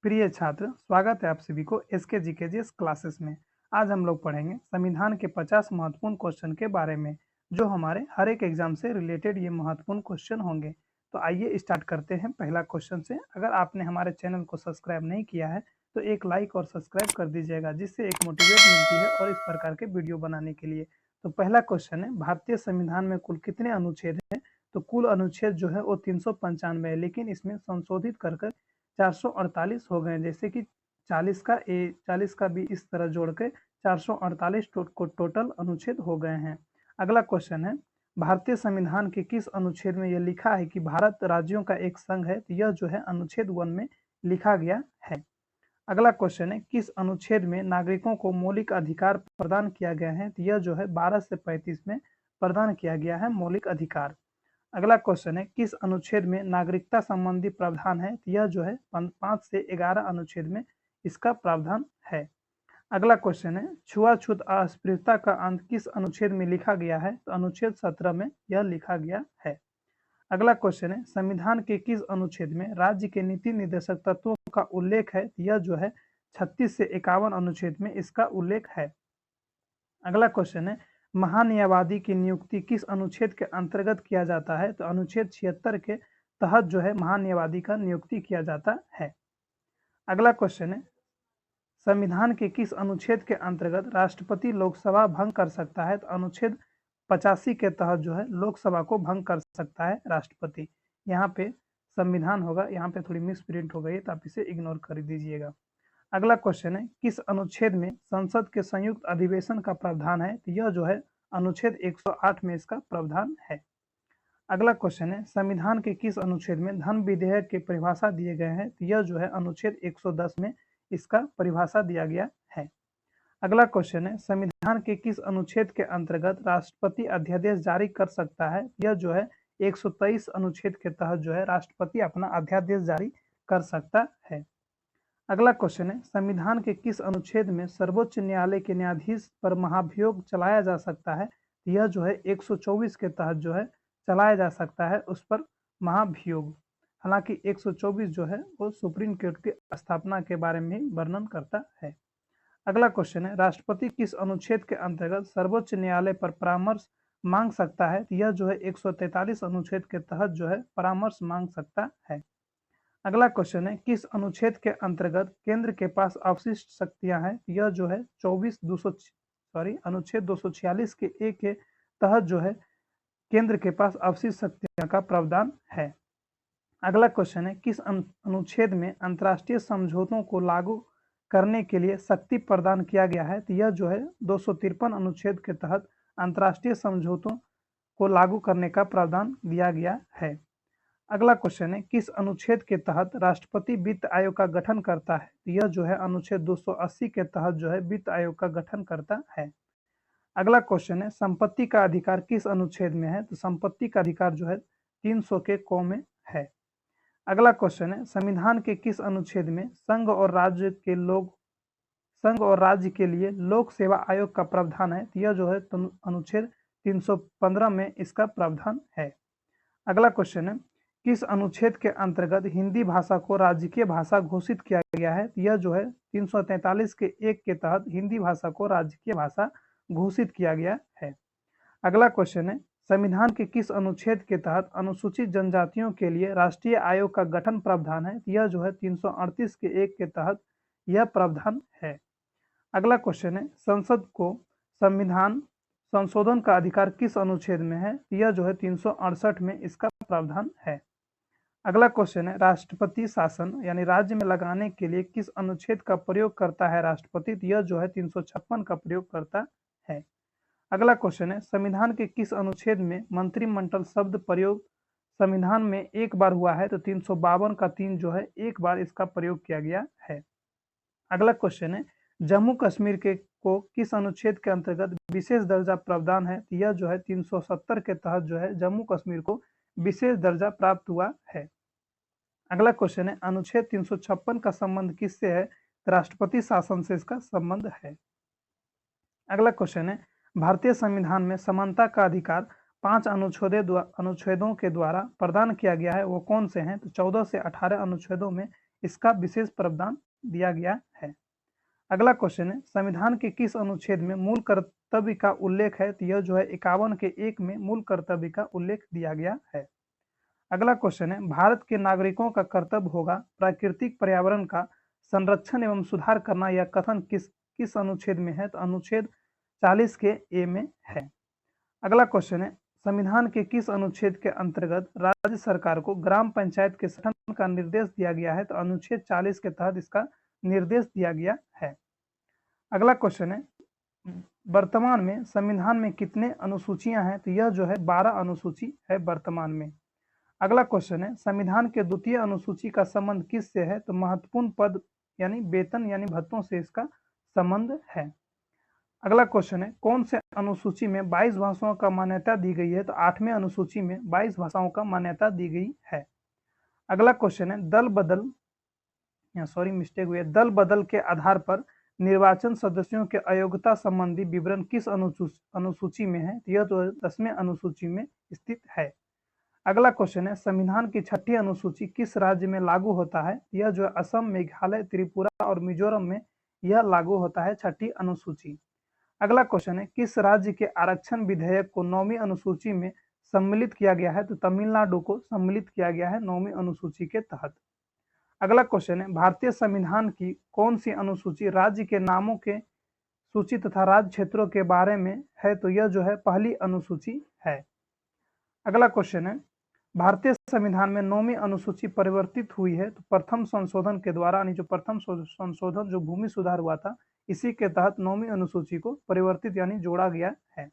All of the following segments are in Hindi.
प्रिय छात्र, स्वागत है आप सभी को एसके जीकेजीएस क्लासेस में। आज हम लोग पढ़ेंगे संविधान के 50 महत्वपूर्ण क्वेश्चन के बारे में, जो हमारे हर एक एग्जाम से रिलेटेड ये महत्वपूर्ण क्वेश्चन होंगे। तो आइए स्टार्ट करते हैं पहला क्वेश्चन से। अगर आपने हमारे चैनल को सब्सक्राइब नहीं किया है तो एक लाइक और सब्सक्राइब कर दीजिएगा, जिससे एक मोटिवेट मिलती है और इस प्रकार के वीडियो बनाने के लिए। तो पहला क्वेश्चन है, भारतीय संविधान में कुल कितने अनुच्छेद हैं? तो कुल अनुच्छेद जो है वो 395 है, लेकिन इसमें संशोधित कर 448 हो गए। जैसे कि 40 का बी इस तरह जोड़ के 448 टोटल अनुच्छेद हो गए हैं। अगला क्वेश्चन है, भारतीय संविधान के किस अनुच्छेद में यह लिखा है कि भारत राज्यों का एक संघ है? तो यह जो है अनुच्छेद 1 में लिखा गया है। अगला क्वेश्चन है, किस अनुच्छेद में नागरिकों को मौलिक अधिकार प्रदान किया गया है? तो यह जो है 12 से 35 में प्रदान किया गया है मौलिक अधिकार। अगला क्वेश्चन है, किस अनुच्छेद में नागरिकता संबंधी प्रावधान है? तो यह जो है 5 से 11 अनुच्छेद में इसका प्रावधान है। अगला क्वेश्चन है, छुआछूत अस्पृश्यता का अंत किस अनुच्छेद में लिखा गया है? तो अनुच्छेद 17 में यह लिखा गया है। अगला क्वेश्चन है, संविधान के किस अनुच्छेद में राज्य के नीति निर्देशक तत्वों का उल्लेख है? तो यह जो है 36 से 51 अनुच्छेद में इसका उल्लेख है। अगला क्वेश्चन है, महान्यायवादी की नियुक्ति किस अनुच्छेद के अंतर्गत किया जाता है? तो अनुच्छेद 76 के तहत जो है महान्यायवादी का नियुक्ति किया जाता है। अगला क्वेश्चन है, संविधान के किस अनुच्छेद के अंतर्गत राष्ट्रपति लोकसभा भंग कर सकता है? तो अनुच्छेद 85 के तहत जो है लोकसभा को भंग कर सकता है राष्ट्रपति। यहाँ पे संविधान होगा, यहाँ पे थोड़ी मिस प्रिंट हो गई है तो आप इसे इग्नोर कर दीजिएगा। अगला क्वेश्चन है, किस अनुच्छेद में संसद के संयुक्त अधिवेशन का प्रावधान है? तो यह जो है अनुच्छेद 108 में इसका प्रावधान है। अगला क्वेश्चन है, संविधान के किस अनुच्छेद में धन विधेयक की परिभाषा दिए गए हैं? तो यह जो है अनुच्छेद 110 में इसका परिभाषा दिया गया है। अगला क्वेश्चन है, संविधान के किस अनुच्छेद के अंतर्गत राष्ट्रपति अध्यादेश जारी कर सकता है? यह जो है 123 अनुच्छेद के तहत जो है राष्ट्रपति अपना अध्यादेश जारी कर सकता है। अगला क्वेश्चन है, संविधान के किस अनुच्छेद में सर्वोच्च न्यायालय के न्यायाधीश पर महाभियोग चलाया जा सकता है? यह जो है 124 के तहत जो है चलाया जा सकता है उस पर महाभियोग। हालांकि 124 जो है वो सुप्रीम कोर्ट की स्थापना के बारे में वर्णन करता है। अगला क्वेश्चन है, राष्ट्रपति किस अनुच्छेद के अंतर्गत सर्वोच्च न्यायालय पर परामर्श मांग सकता है? यह जो है 143 अनुच्छेद के तहत जो है परामर्श मांग सकता है। अगला क्वेश्चन है, किस अनुच्छेद के अंतर्गत केंद्र के पास अवशिष्ट शक्तियां हैं? यह जो है अनुच्छेद 246 के ए के तहत जो है केंद्र के पास अवशिष्ट शक्तियां का प्रावधान है। अगला क्वेश्चन है, किस अनुच्छेद में अंतर्राष्ट्रीय समझौतों को लागू करने के लिए शक्ति प्रदान किया गया है? तो यह जो है 253 अनुच्छेद के तहत अंतर्राष्ट्रीय समझौतों को लागू करने का प्रावधान दिया गया है। अगला क्वेश्चन है, किस अनुच्छेद के तहत राष्ट्रपति वित्त आयोग का गठन करता है? तो यह जो है अनुच्छेद 280 के तहत जो है वित्त आयोग का गठन करता है। अगला क्वेश्चन है, संपत्ति का अधिकार किस अनुच्छेद में है? तो संपत्ति का अधिकार जो है 300 के क में है। अगला क्वेश्चन है, संविधान के किस अनुच्छेद में संघ और राज्य के लिए लोक सेवा आयोग का प्रावधान है? यह जो है अनुच्छेद 315 में इसका प्रावधान है। अगला क्वेश्चन है, किस अनुच्छेद के अंतर्गत हिंदी भाषा को राजकीय भाषा घोषित किया गया है? यह जो है 343 के 1 के तहत हिंदी भाषा को राजकीय भाषा घोषित किया गया है। अगला क्वेश्चन है, संविधान के किस अनुच्छेद के तहत अनुसूचित जनजातियों के लिए राष्ट्रीय आयोग का गठन प्रावधान है? यह जो है 338 के 1 के तहत यह प्रावधान है। अगला क्वेश्चन है, संसद को संविधान संशोधन का अधिकार किस अनुच्छेद में है? यह जो है 368 में इसका प्रावधान है। अगला क्वेश्चन है, राष्ट्रपति शासन यानी राज्य में लगाने के लिए किस अनुच्छेद का प्रयोग करता है राष्ट्रपति? यह जो है 356 का प्रयोग करता है। अगला क्वेश्चन है, संविधान के किस अनुच्छेद में मंत्रिमंडल शब्द प्रयोग संविधान में एक बार हुआ है? तो 352 का 3 जो है एक बार इसका प्रयोग किया गया है। अगला क्वेश्चन है, जम्मू कश्मीर को किस अनुच्छेद के अंतर्गत विशेष दर्जा प्रावधान है? यह जो है 370 के तहत जो है जम्मू कश्मीर को विशेष दर्जा प्राप्त हुआ है। अगला क्वेश्चन है, अनुच्छेद 356 का संबंध किससे है? राष्ट्रपति शासन से इसका संबंध है। अगला क्वेश्चन है, भारतीय संविधान में समानता का अधिकार 5 अनुच्छेदों के द्वारा प्रदान किया गया है, वो कौन से हैं? तो 14 से 18 अनुच्छेदों में इसका विशेष प्रावधान दिया गया है। अगला क्वेश्चन है, संविधान के किस अनुच्छेद में मूल कर्तव्य का उल्लेख है? तो यह जो है 51 के 1 में मूल कर्तव्य का उल्लेख दिया गया है। अगला क्वेश्चन है, भारत के नागरिकों का कर्तव्य होगा प्राकृतिक पर्यावरण का संरक्षण एवं सुधार करना, यह कथन किस किस अनुच्छेद में है? तो अनुच्छेद 40 के ए में है। अगला क्वेश्चन है, संविधान के किस अनुच्छेद के अंतर्गत राज्य सरकार को ग्राम पंचायत के गठन का निर्देश दिया गया है? तो अनुच्छेद 40 के तहत इसका निर्देश दिया गया है। अगला क्वेश्चन है, वर्तमान में संविधान में कितने अनुसूचियां हैं? तो यह जो है 12 अनुसूची है वर्तमान में। अगला क्वेश्चन है, संविधान के द्वितीय अनुसूची का संबंध किससे है? तो महत्वपूर्ण पद यानी वेतन यानी भत्तों से इसका संबंध है। अगला क्वेश्चन है, कौन से अनुसूची में 22 भाषाओं का मान्यता दी गई है? तो 8वें अनुसूची में 22 भाषाओं का मान्यता दी गई है। अगला क्वेश्चन है, दल बदल के आधार पर निर्वाचन सदस्यों के अयोग्यता संबंधी विवरण किस अनुसूची में है? यह तो 10वें अनुसूची में स्थित है। अगला क्वेश्चन है, संविधान की 6ठी अनुसूची किस राज्य में लागू होता है? यह जो है असम, मेघालय, त्रिपुरा और मिजोरम में यह लागू होता है 6ठी अनुसूची। अगला क्वेश्चन है, किस राज्य के आरक्षण विधेयक को 9वीं अनुसूची में सम्मिलित किया गया है? तो तमिलनाडु को सम्मिलित किया गया है 9वीं अनुसूची के तहत। अगला क्वेश्चन है, भारतीय संविधान की कौन सी अनुसूची राज्य के नामों के सूची तथा राज्य क्षेत्रों के बारे में है? तो यह जो है पहली अनुसूची है। अगला क्वेश्चन है, भारतीय संविधान में 9वीं अनुसूची परिवर्तित हुई है तो प्रथम संशोधन के द्वारा, यानी जो प्रथम संशोधन जो भूमि सुधार हुआ था, इसी के तहत 9वीं अनुसूची को परिवर्तित यानी जोड़ा गया है।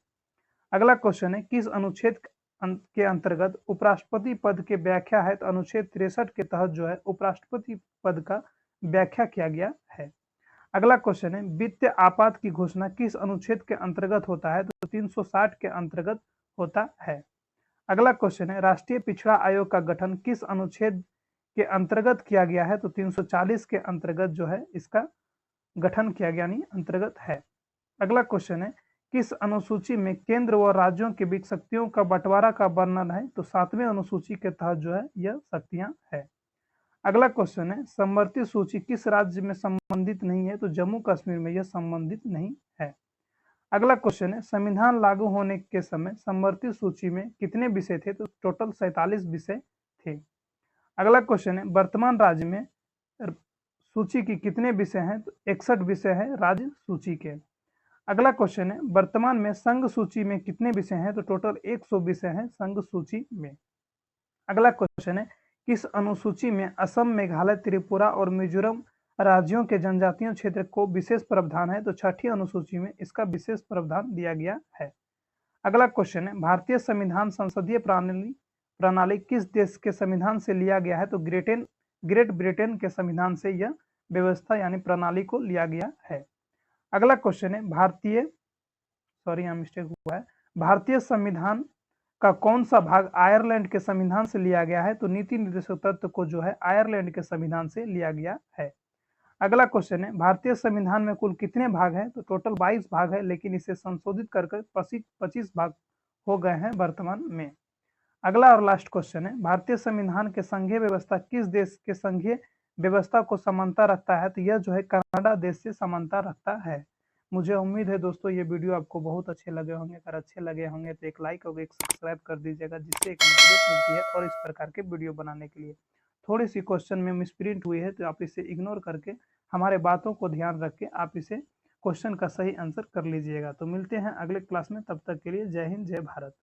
अगला क्वेश्चन है, किस अनुच्छेद के अंतर्गत उपराष्ट्रपति पद के व्याख्या है? तो अनुच्छेद 63 के तहत जो है उपराष्ट्रपति पद का व्याख्या किया गया है। अगला क्वेश्चन है, वित्तीय आपात की घोषणा किस अनुच्छेद के अंतर्गत होता है? तो 360 के अंतर्गत होता है। अगला क्वेश्चन है, राष्ट्रीय पिछड़ा आयोग का गठन किस अनुच्छेद के अंतर्गत किया गया है? तो 340 के अंतर्गत जो है इसका गठन किया गया यानी अंतर्गत है। अगला क्वेश्चन है, किस अनुसूची में केंद्र व राज्यों के बीच शक्तियों का बंटवारा का वर्णन है? तो 7वें अनुसूची के तहत जो है यह शक्तियां है। अगला क्वेश्चन है, समवर्ती सूची किस राज्य में संबंधित नहीं है? तो जम्मू कश्मीर में यह संबंधित नहीं है। अगला क्वेश्चन है, संविधान लागू होने के समय समवर्ती सूची में कितने विषय थे? तो टोटल 47 विषय थे। अगला क्वेश्चन है, वर्तमान राज्य में सूची की कितने विषय हैं? तो 61 विषय है राज्य सूची के। अगला क्वेश्चन है, वर्तमान में संघ सूची में कितने विषय हैं? तो टोटल 100 विषय हैं संघ सूची में। अगला क्वेश्चन है, किस अनुसूची में असम, मेघालय, त्रिपुरा और मिजोरम राज्यों के जनजातीय क्षेत्र को विशेष प्रावधान है? तो 6ठी अनुसूची में इसका विशेष प्रावधान दिया गया है। अगला क्वेश्चन है, भारतीय संविधान संसदीय प्रणाली किस देश के संविधान से लिया गया है? तो ग्रेट ब्रिटेन के संविधान से यह व्यवस्था यानी प्रणाली को लिया गया है। अगला क्वेश्चन है, भारतीय संविधान का कौन सा भाग आयरलैंड के संविधान से लिया गया है? तो नीति निर्देशक तत्व को जो है आयरलैंड के संविधान से लिया गया है। अगला क्वेश्चन है, भारतीय संविधान में कुल कितने भाग हैं? तो टोटल 22 भाग है, लेकिन इसे संशोधित कर 25 भाग हो गए हैं वर्तमान में। अगला और लास्ट क्वेश्चन है, भारतीय संविधान के संघीय व्यवस्था किस देश के संघीय व्यवस्था को समानता रखता है? तो यह जो है कनाडा देश से समानता रखता है। मुझे उम्मीद है दोस्तों ये वीडियो आपको बहुत अच्छे लगे होंगे। अगर अच्छे लगे होंगे तो एक लाइक और एक सब्सक्राइब कर दीजिएगा, जिससे एक मोटिवेट मिलती है और इस प्रकार के वीडियो बनाने के लिए। थोड़ी सी क्वेश्चन में मिसप्रिंट हुई है तो आप इसे इग्नोर करके हमारे बातों को ध्यान रख के आप इसे क्वेश्चन का सही आंसर कर लीजिएगा। तो मिलते हैं अगले क्लास में, तब तक के लिए जय हिंद, जय भारत।